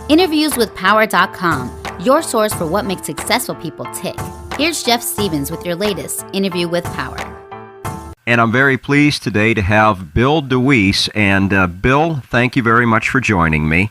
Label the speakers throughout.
Speaker 1: InterviewsWithPower.com, your source for what makes successful people tick. Here's Jeff Stevens with your latest Interview with Power.
Speaker 2: And I'm very pleased today to have Bill DeWees. And Bill, thank you very much for joining me.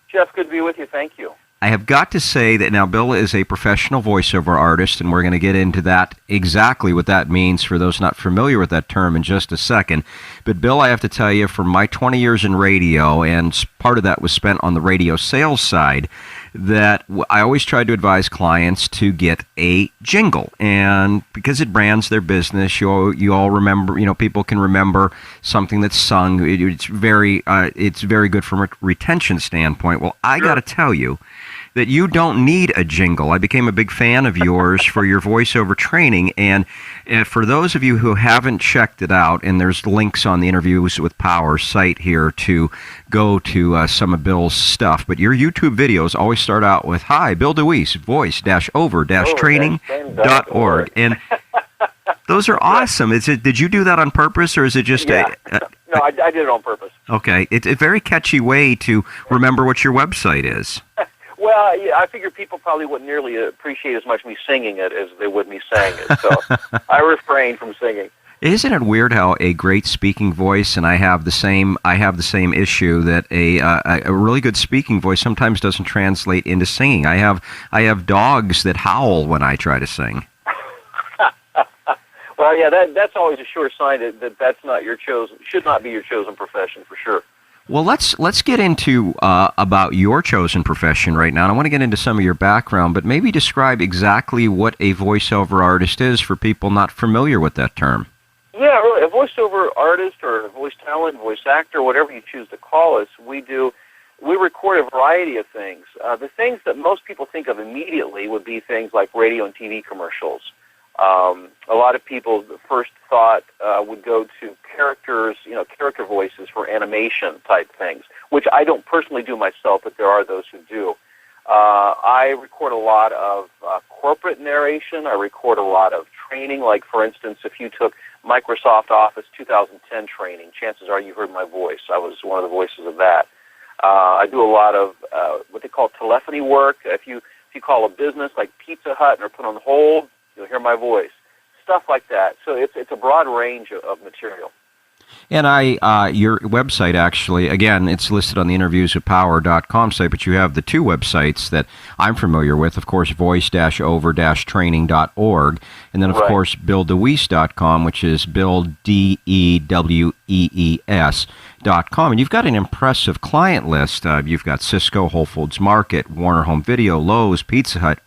Speaker 3: Jeff, good to be with you. Thank you.
Speaker 2: I have got to say that now Bill is a professional voiceover artist, and we're going to get into that, exactly what that means for those not familiar with that term in just a second. But Bill, I have to tell you, from my 20 years in radio, and part of that was spent on the radio sales side, that I always tried to advise clients to get a jingle, and because it brands their business, you all remember, people can remember something that's sung. It's very good from a retention standpoint. Well, I got to tell you that you don't need a jingle. I became a big fan of yours for your voiceover training, and for those of you who haven't checked it out, and there's links on the Interviews with Power site here to go to some of Bill's stuff, but your YouTube videos always start out with, "Hi, Bill DeWees, voice-over-training.org," and those are awesome. Did you do that on purpose, or is it just
Speaker 3: No, I did it on purpose.
Speaker 2: Okay, it's a very catchy way to remember what your website is.
Speaker 3: Well, yeah, I figure people probably wouldn't nearly appreciate as much me singing it as they would me saying it, so I refrain from singing.
Speaker 2: Isn't it weird how a great speaking voice, and I have the same issue, that a really good speaking voice sometimes doesn't translate into singing. I have dogs that howl when I try to sing.
Speaker 3: Well, yeah, that's always a sure sign that that's not should not be your chosen profession for sure.
Speaker 2: Well, let's get into about your chosen profession right now. And I want to get into some of your background, but maybe describe exactly what a voiceover artist is for people not familiar with that term.
Speaker 3: Yeah, really, a voiceover artist or a voice talent, voice actor, whatever you choose to call us, we record a variety of things. The things that most people think of immediately would be things like radio and TV commercials. A lot of people's first thought would go to character voices for animation type things, which I don't personally do myself, but there are those who do. I record a lot of corporate narration. I record a lot of training. Like, for instance, if you took Microsoft Office 2010 training, chances are you heard my voice. I was one of the voices of that. I do a lot of what they call telephony work. If you call a business like Pizza Hut and are put on hold, you'll hear my voice. Stuff like that. So it's a broad range of material.
Speaker 2: And your website, actually, again, it's listed on the interviewswithpower.com site, but you have the two websites that I'm familiar with, of course, voice-over-training.org, and then, of course, BillDeWees.com, which is Bill, DeWees.com. And you've got an impressive client list. You've got Cisco, Whole Foods Market, Warner Home Video, Lowe's, Pizza Hut,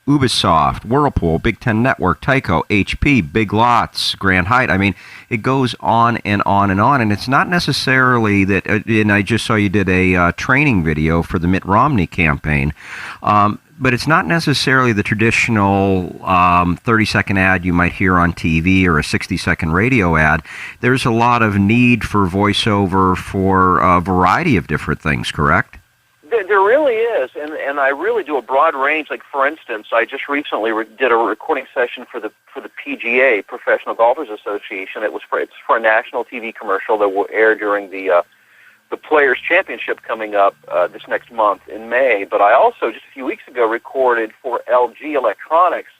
Speaker 2: Ubisoft, Whirlpool, Big Ten Network, Tyco, HP, Big Lots, Grand Hyatt. I mean, it goes on and on and on. And it's not necessarily that, and I just saw you did a training video for the Mitt Romney campaign, but it's not necessarily the traditional 30-second ad you might hear on TV or a 60-second radio ad. There's a lot of need for voiceover for a variety of different things, correct?
Speaker 3: There really is, and I really do a broad range. Like, for instance, I just recently did a recording session for the PGA, Professional Golfers Association. It's for a national TV commercial that will air during the Players Championship coming up this next month in May. But I also, just a few weeks ago, recorded for LG Electronics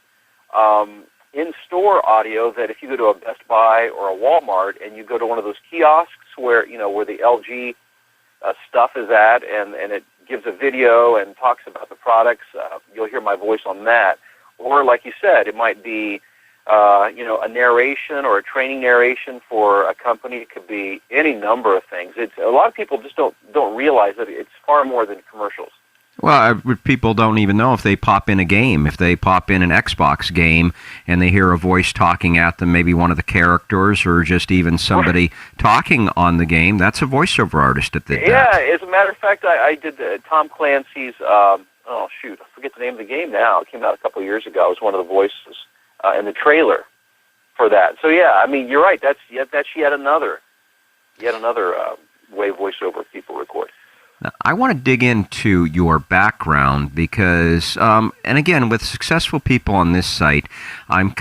Speaker 3: in-store audio that if you go to a Best Buy or a Walmart and you go to one of those kiosks where the LG stuff is at, and it gives a video and talks about the products, you'll hear my voice on that. Or, like you said, it might be a narration or a training narration for a company. It could be any number of things. A lot of people just don't realize that it's far more than commercials.
Speaker 2: Well, people don't even know if they pop in a game. If they pop in an Xbox game and they hear a voice talking at them, maybe one of the characters or just even somebody talking on the game, that's a voiceover artist at that.
Speaker 3: Yeah, as a matter of fact, I did Tom Clancy's, I forget the name of the game now. It came out a couple of years ago. I was one of the voices in the trailer for that. So, yeah, I mean, you're right. That's yet another way voiceover people record.
Speaker 2: Now, I want to dig into your background because, and again, with successful people on this site, I am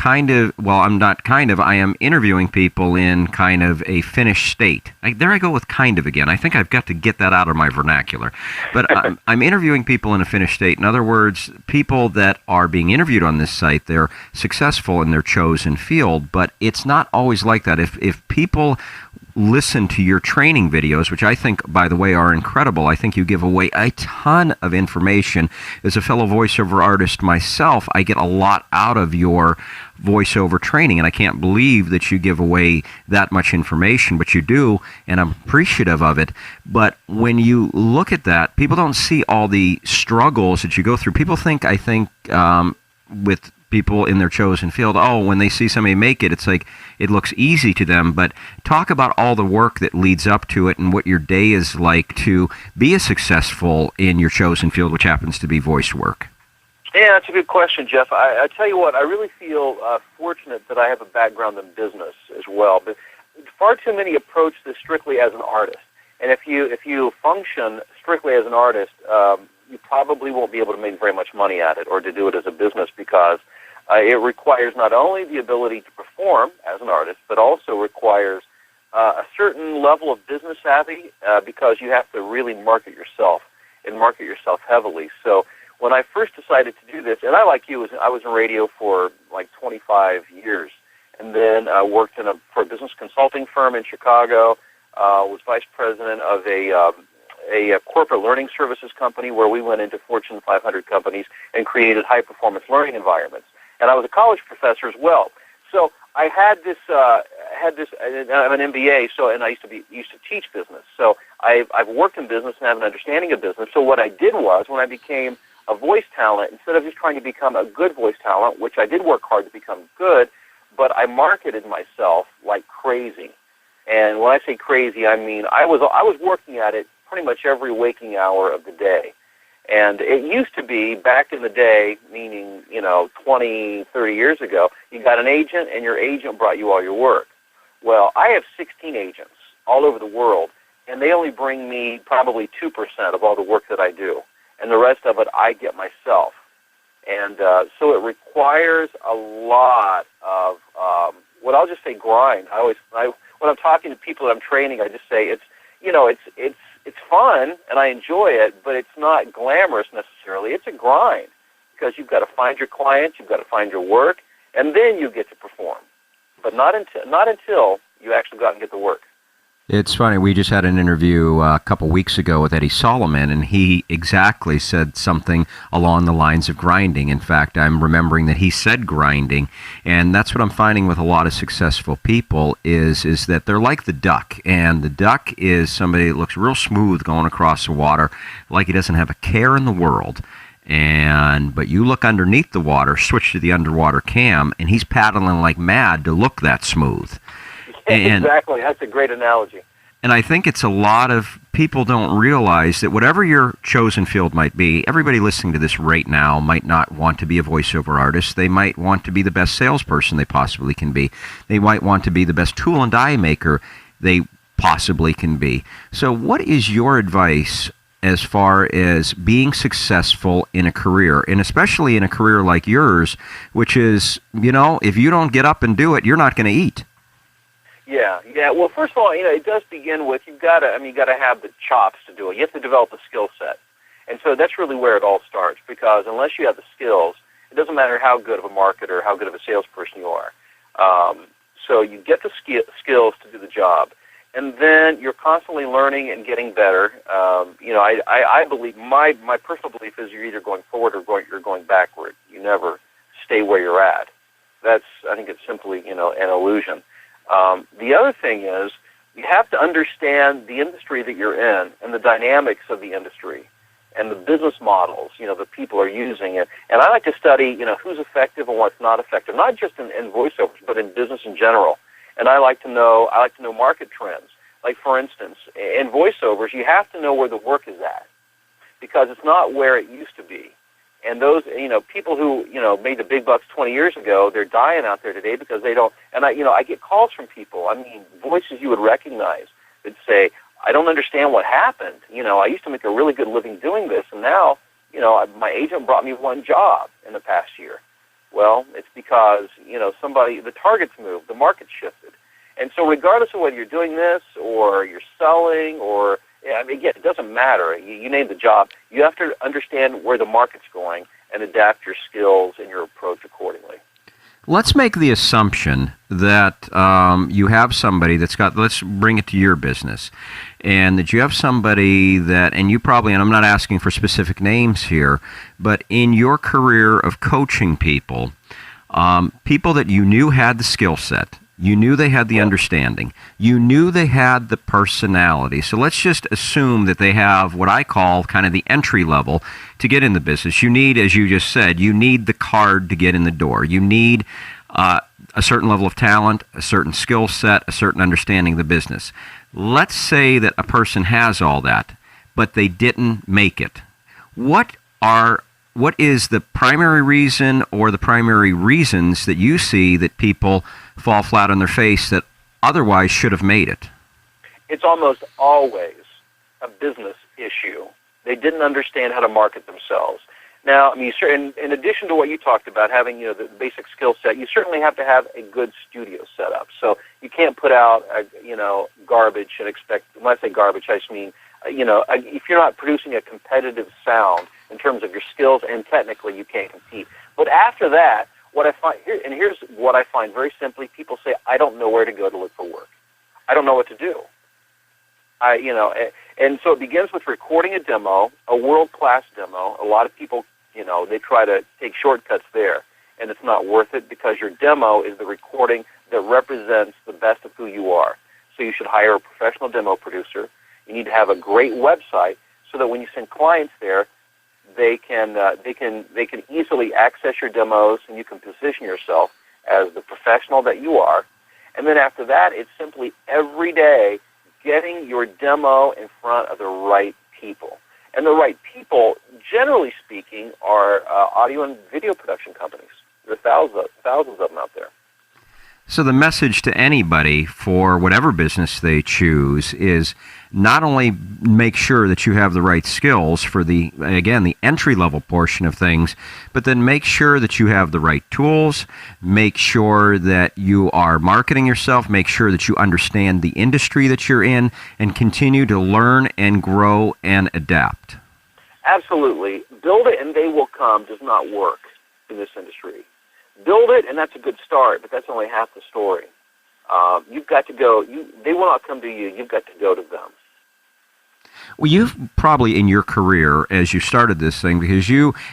Speaker 2: interviewing people in kind of a finished state. There I go with kind of again. I think I've got to get that out of my vernacular. But I'm interviewing people in a finished state. In other words, people that are being interviewed on this site, they're successful in their chosen field, but it's not always like that. If people listen to your training videos, which I think, by the way, are incredible. I think you give away a ton of information. As a fellow voiceover artist myself, I get a lot out of your voiceover training, and I can't believe that you give away that much information, but you do, and I'm appreciative of it. But when you look at that, people don't see all the struggles that you go through. People think, with people in their chosen field, when they see somebody make it, it's like it looks easy to them. But talk about all the work that leads up to it and what your day is like to be successful in your chosen field, which happens to be voice work.
Speaker 3: Yeah, that's a good question, Jeff. I tell you what, I really feel fortunate that I have a background in business as well. But far too many approach this strictly as an artist. And if you function strictly as an artist, you probably won't be able to make very much money at it or to do it as a business, because it requires not only the ability to perform as an artist, but also requires a certain level of business savvy, because you have to really market yourself and market yourself heavily. So when I first decided to do this, and I, like you, I was in radio for like 25 years, and then I worked for a business consulting firm in Chicago, was vice president of a corporate learning services company where we went into Fortune 500 companies and created high-performance learning environments. And I was a college professor as well. So I had this. I'm an MBA, and I used to teach business. So I've worked in business and have an understanding of business. So what I did was, when I became a voice talent, instead of just trying to become a good voice talent, which I did work hard to become good, but I marketed myself like crazy. And when I say crazy, I mean I was working at it pretty much every waking hour of the day. And it used to be, back in the day, meaning, 20, 30 years ago, you got an agent and your agent brought you all your work. Well, I have 16 agents all over the world, and they only bring me probably 2% of all the work that I do. And the rest of it I get myself. And so it requires a lot of, what I'll just say, grind. When I'm talking to people that I'm training, I just say it's fun and I enjoy it, but it's not glamorous necessarily. It's a grind, because you've got to find your clients, you've got to find your work, and then you get to perform. But not until you actually go out and get the work.
Speaker 2: It's funny, we just had an interview a couple weeks ago with Eddie Solomon, and he exactly said something along the lines of grinding. In fact, I'm remembering that he said grinding, and that's what I'm finding with a lot of successful people is that they're like the duck, and the duck is somebody that looks real smooth going across the water, like he doesn't have a care in the world. But you look underneath the water, switch to the underwater cam, and he's paddling like mad to look that smooth.
Speaker 3: Exactly. That's a great analogy.
Speaker 2: And I think it's a lot of people don't realize that whatever your chosen field might be, everybody listening to this right now might not want to be a voiceover artist. They might want to be the best salesperson they possibly can be. They might want to be the best tool and die maker they possibly can be. So what is your advice as far as being successful in a career, and especially in a career like yours, which is, if you don't get up and do it, you're not going to eat?
Speaker 3: Yeah. Well, first of all, it does begin with you got to have the chops to do it. You have to develop a skill set, and so that's really where it all starts. Because unless you have the skills, it doesn't matter how good of a marketer, how good of a salesperson you are. So you get the skills to do the job, and then you're constantly learning and getting better. I believe my personal belief is you're either going forward or you're going backward. You never stay where you're at. I think it's simply an illusion. The other thing is you have to understand the industry that you're in and the dynamics of the industry and the business models, the people are using it. And I like to study, who's effective and what's not effective, not just in voiceovers, but in business in general. And I like to know market trends. Like, for instance, in voiceovers, you have to know where the work is at, because it's not where it used to be. And those, people who, made the big bucks 20 years ago, they're dying out there today because they don't. And I get calls from people. I mean, voices you would recognize that say, I don't understand what happened. I used to make a really good living doing this, and now, my agent brought me one job in the past year. Well, it's because, the targets moved, the market shifted. And so regardless of whether you're doing this or you're selling or, again, it doesn't matter. You name the job. You have to understand where the market's going and adapt your skills and your approach accordingly.
Speaker 2: Let's make the assumption that you have somebody that's got, let's bring it to your business, and that you have somebody that, and you probably, and I'm not asking for specific names here, but in your career of coaching people, people that you knew had the skill set, you knew they had the understanding, you knew they had the personality. So let's just assume that they have what I call kind of the entry level to get in the business. You need, as you just said, you need the card to get in the door. You need a certain level of talent, a certain skill set, a certain understanding of the business. Let's say that a person has all that, but they didn't make it. What is the primary reason or the primary reasons that you see that people fall flat on their face that otherwise should have made it?
Speaker 3: It's almost always a business issue. They didn't understand how to market themselves. Now, in addition to what you talked about, having the basic skill set, you certainly have to have a good studio setup. So you can't put out garbage and expect. When I say garbage, I just mean if you're not producing a competitive sound in terms of your skills and technically, you can't compete. But after that, what I find here, and here's what I find very simply: people say, "I don't know where to go to look for work. I don't know what to do." And so it begins with recording a demo, a world-class demo. A lot of people, they try to take shortcuts there, and it's not worth it because your demo is the recording that represents the best of who you are. So you should hire a professional demo producer. You need to have a great website so that when you send clients there, they can easily access your demos, and you can position yourself as the professional that you are. And then after that, it's simply every day getting your demo in front of the right people. And the right people, generally speaking, are audio and video production companies. There are thousands of them out there.
Speaker 2: So the message to anybody for whatever business they choose is not only make sure that you have the right skills for the entry-level portion of things, but then make sure that you have the right tools, make sure that you are marketing yourself, make sure that you understand the industry that you're in, and continue to learn and grow and adapt.
Speaker 3: Absolutely. Build it and they will come does not work in this industry. Build it, and that's a good start, but that's only half the story. You've got to go. They will not come to you. You've got to go to them.
Speaker 2: Well, you've probably in your career, as you started this thing, because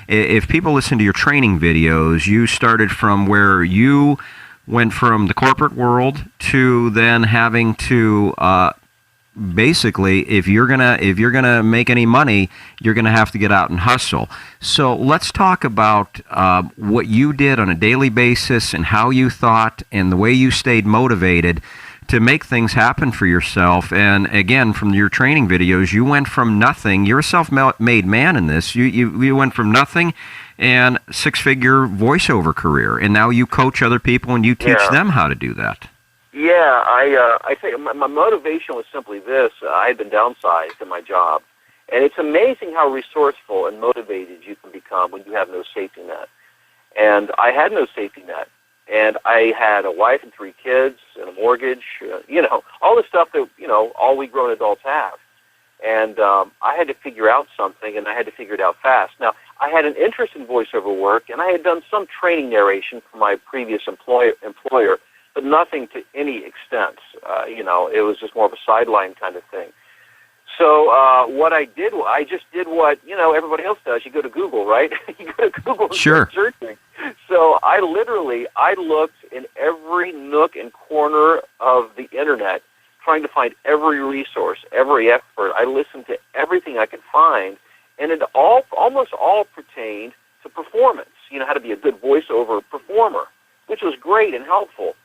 Speaker 2: if people listen to your training videos, you started from where you went from the corporate world to then having to basically, if you're gonna make any money, you're gonna have to get out and hustle. So let's talk about what you did on a daily basis and how you thought and the way you stayed motivated to make things happen for yourself. And again, from your training videos, you went from nothing. You're a self-made man in this. You went from nothing and six-figure voiceover career, and now you coach other people and you teach them how to do that.
Speaker 3: Yeah, I think my motivation was simply this. I had been downsized in my job, and it's amazing how resourceful and motivated you can become when you have no safety net. And I had no safety net, and I had a wife and 3 kids and a mortgage, all the stuff that, all we grown adults have. And I had to figure out something, and I had to figure it out fast. Now, I had an interest in voiceover work, and I had done some training narration for my previous employer, but nothing to any extent. It was just more of a sideline kind of thing. So what I did, I just did what, everybody else does. You go to Google, right? You go to Google and start searching. So I looked in every nook and corner of the Internet, trying to find every resource, every expert. I listened to everything I could find, and it almost all pertained to performance, how to be a good voiceover performer, which was great and helpful.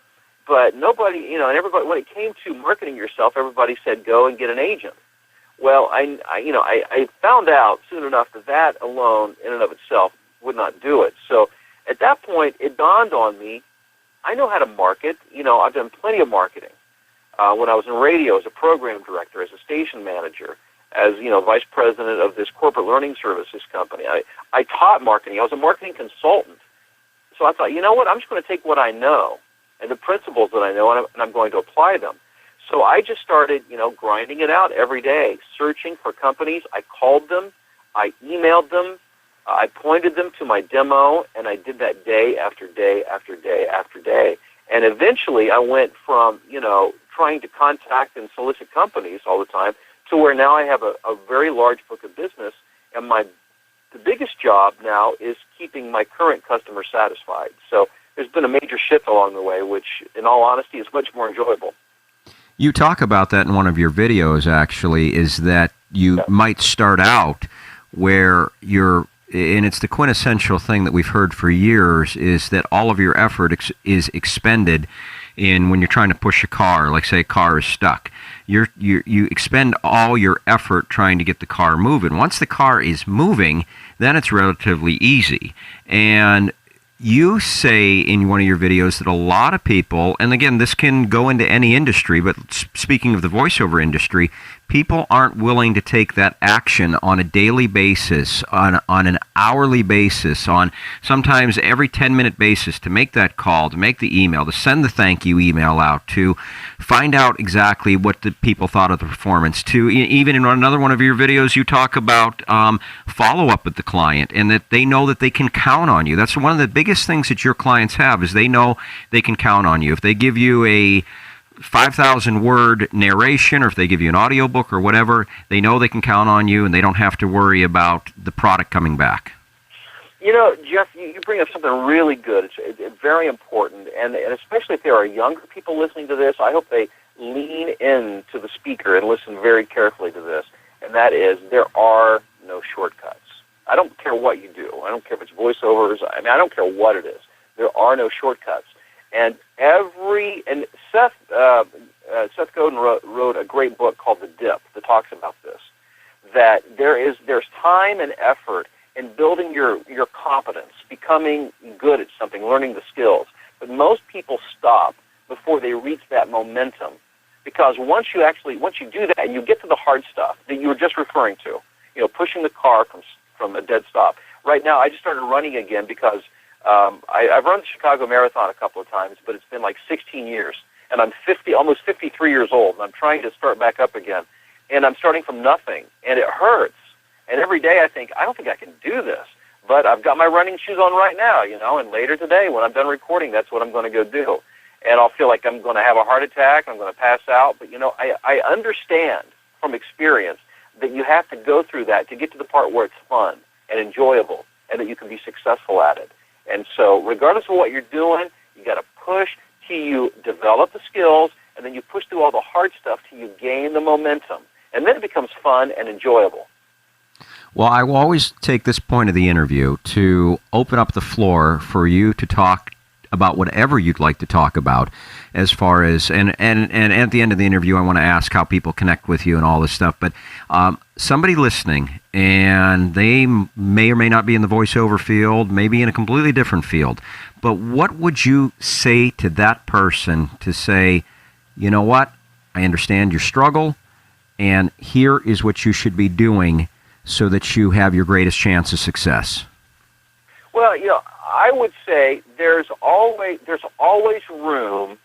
Speaker 3: But nobody, and everybody, when it came to marketing yourself, everybody said, go and get an agent. Well, I found out soon enough that alone, in and of itself, would not do it. So at that point, it dawned on me, I know how to market. I've done plenty of marketing. when I was in radio as a program director, as a station manager, as vice president of this corporate learning services company. I taught marketing. I was a marketing consultant. So I thought, you know what? I'm just going to take what I know and the principles that I know, and I'm going to apply them. So I just started, grinding it out every day, searching for companies. I called them. I emailed them. I pointed them to my demo, and I did that day after day after day after day. And eventually I went from, trying to contact and solicit companies all the time to where now I have a very large book of business, and the biggest job now is keeping my current customers satisfied. So there's been a major shift along the way, which, in all honesty, is much more enjoyable.
Speaker 2: You talk about that in one of your videos, actually, is that you might start out where and it's the quintessential thing that we've heard for years, is that all of your effort is expended in when you're trying to push a car, like say a car is stuck. You expend all your effort trying to get the car moving. Once the car is moving, then it's relatively easy. And you say in one of your videos that a lot of people, and again, this can go into any industry, but speaking of the voiceover industry, people aren't willing to take that action on a daily basis, on an hourly basis, on sometimes every 10-minute basis to make that call, to make the email, to send the thank you email out, to find out exactly what the people thought of the performance, to even in another one of your videos, you talk about follow-up with the client and that they know that they can count on you. That's one of the biggest things that your clients have, is they know they can count on you. If they give you a 5,000-word narration, or if they give you an audiobook or whatever, they know they can count on you and they don't have to worry about the product coming back.
Speaker 3: Jeff, you bring up something really good. It's very important, and especially if there are younger people listening to this, I hope they lean in to the speaker and listen very carefully to this, and that is, there are no shortcuts. I don't care what you do. I don't care if it's voiceovers. I don't care what it is. There are no shortcuts. And Seth Godin wrote a great book called The Dip that talks about this, that there's time and effort in building your competence, becoming good at something, learning the skills. But most people stop before they reach that momentum, because once you do that and you get to the hard stuff that you were just referring to, pushing the car from a dead stop. Right now, I just started running again because I've run the Chicago Marathon a couple of times, but it's been like 16 years, and I'm almost 53 years old, and I'm trying to start back up again, and I'm starting from nothing, and it hurts. And every day I think, I don't think I can do this, but I've got my running shoes on right now, and later today when I'm done recording, that's what I'm going to go do. And I'll feel like I'm going to have a heart attack, I'm going to pass out, but I understand from experience that you have to go through that to get to the part where it's fun and enjoyable and that you can be successful at it. And so regardless of what you're doing, you got to push till you develop the skills, and then you push through all the hard stuff till you gain the momentum. And then it becomes fun and enjoyable.
Speaker 2: Well, I will always take this point of the interview to open up the floor for you to talk about whatever you'd like to talk about, as far as, and at the end of the interview, I want to ask how people connect with you and all this stuff. But somebody listening, and they may or may not be in the voiceover field, maybe in a completely different field, but what would you say to that person to say, you know what, I understand your struggle, and here is what you should be doing so that you have your greatest chance of success?
Speaker 3: Well, I would say there's always room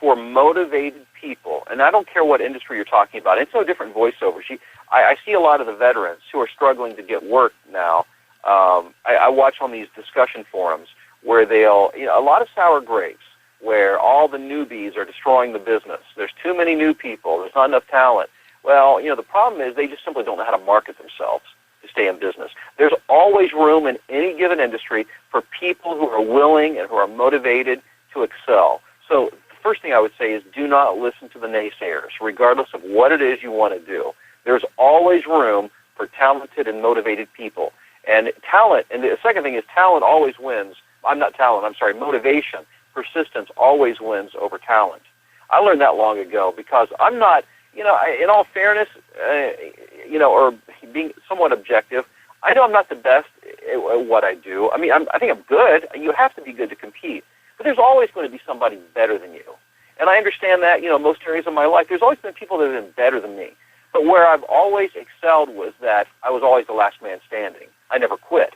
Speaker 3: for motivated people, and I don't care what industry you're talking about. It's no different in voiceovers. I see a lot of the veterans who are struggling to get work now. I watch on these discussion forums where a lot of sour grapes, where all the newbies are destroying the business. There's too many new people. There's not enough talent. Well, the problem is they just simply don't know how to market themselves to stay in business. There's always room in any given industry for people who are willing and who are motivated to excel. So the first thing I would say is do not listen to the naysayers, regardless of what it is you want to do. There's always room for talented and motivated people. And the second thing is talent always wins. Motivation, persistence always wins over talent. I learned that long ago because I'm not, in all fairness, or being somewhat objective, I know I'm not the best at what I do. I think I'm good. You have to be good to compete. But there's always going to be somebody better than you. And I understand that, most areas of my life, there's always been people that have been better than me. But where I've always excelled was that I was always the last man standing. I never quit.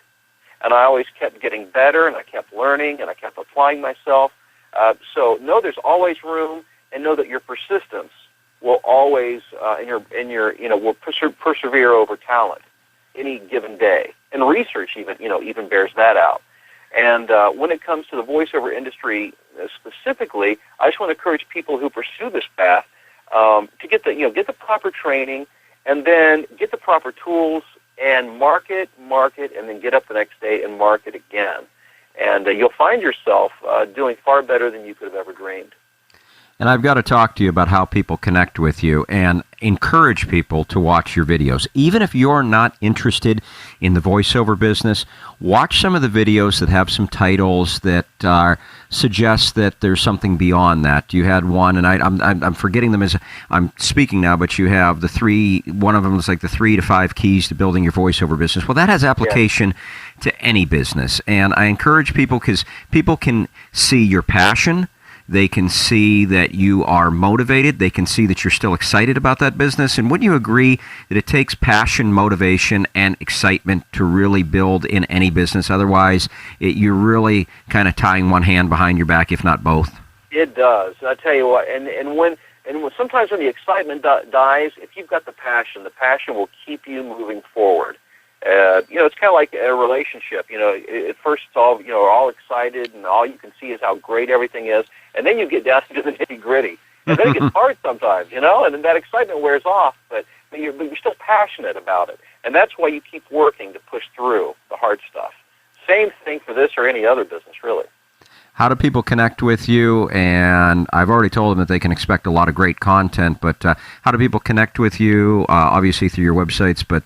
Speaker 3: And I always kept getting better, and I kept learning, and I kept applying myself. So know there's always room, and know that your persistence will always, will persevere over talent any given day. And research even bears that out. And when it comes to the voiceover industry specifically, I just want to encourage people who pursue this path to get the proper training, and then get the proper tools, and market, and then get up the next day and market again. And you'll find yourself doing far better than you could have ever dreamed.
Speaker 2: And I've got to talk to you about how people connect with you and encourage people to watch your videos. Even if you're not interested in the voiceover business, watch some of the videos that have some titles that suggest that there's something beyond that. You had one, and I'm forgetting them as I'm speaking now, but you have one of them is like the 3 to 5 keys to building your voiceover business. Well, that has application to any business. And I encourage people, because people can see your passion. They can see that you are motivated. They can see that you're still excited about that business. And wouldn't you agree that it takes passion, motivation, and excitement to really build in any business? Otherwise, you're really kind of tying one hand behind your back, if not both. It
Speaker 3: does. I tell you what. And when sometimes when the excitement dies, if you've got the passion will keep you moving forward. It's kind of like a relationship. At first it's all excited, and all you can see is how great everything is. And then you get down to the nitty-gritty. And then it gets hard sometimes, and then that excitement wears off, but you're still passionate about it. And that's why you keep working to push through the hard stuff. Same thing for this or any other business, really.
Speaker 2: How do people connect with you? And I've already told them that they can expect a lot of great content, but how do people connect with you? Obviously through your websites, but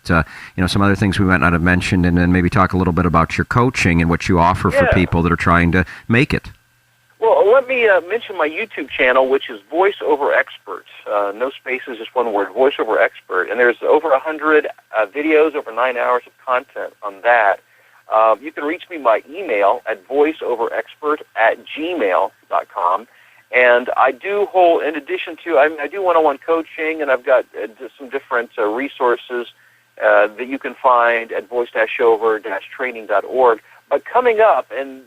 Speaker 2: some other things we might not have mentioned, and then maybe talk a little bit about your coaching and what you offer for people that are trying to make it.
Speaker 3: Well, let me mention my YouTube channel, which is Voiceover Expert. No spaces, just one word, Voiceover Expert. And there's over 100 videos, over 9 hours of content on that. You can reach me by email at voiceoverexpert@gmail.com. And I do hold, in addition to, I do one-on-one coaching, and I've got some different resources that you can find at voice-over-training.org. But coming up, and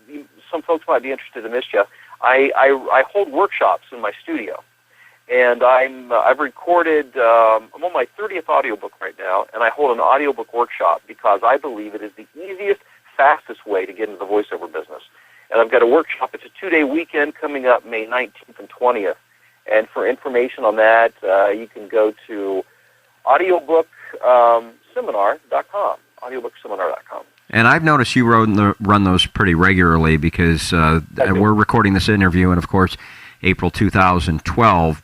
Speaker 3: some folks might be interested in this, Jeff, I hold workshops in my studio, and I've recorded. I'm on my 30th audiobook right now, and I hold an audiobook workshop because I believe it is the easiest, fastest way to get into the voiceover business. And I've got a workshop. It's a 2-day weekend coming up May 19th and 20th. And for information on that, you can go to audiobookseminar.com. Audiobookseminar.com.
Speaker 2: And I've noticed you run those pretty regularly, because we're recording this interview in, of course, April 2012,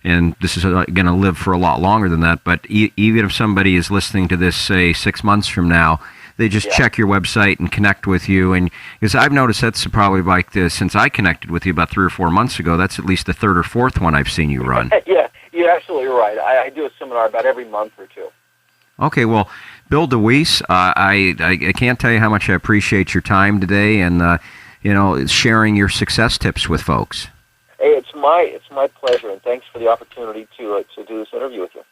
Speaker 2: and this is going to live for a lot longer than that, but even if somebody is listening to this, say, 6 months from now, they just check your website and connect with you. And because I've noticed that's probably like this, since I connected with you about 3 or 4 months ago, that's at least the 3rd or 4th one I've seen you run.
Speaker 3: Yeah, you're absolutely right. I do a seminar about every month or two.
Speaker 2: Okay, well, Bill DeWees, I can't tell you how much I appreciate your time today, and sharing your success tips with folks.
Speaker 3: Hey, it's my pleasure, and thanks for the opportunity to do this interview with you.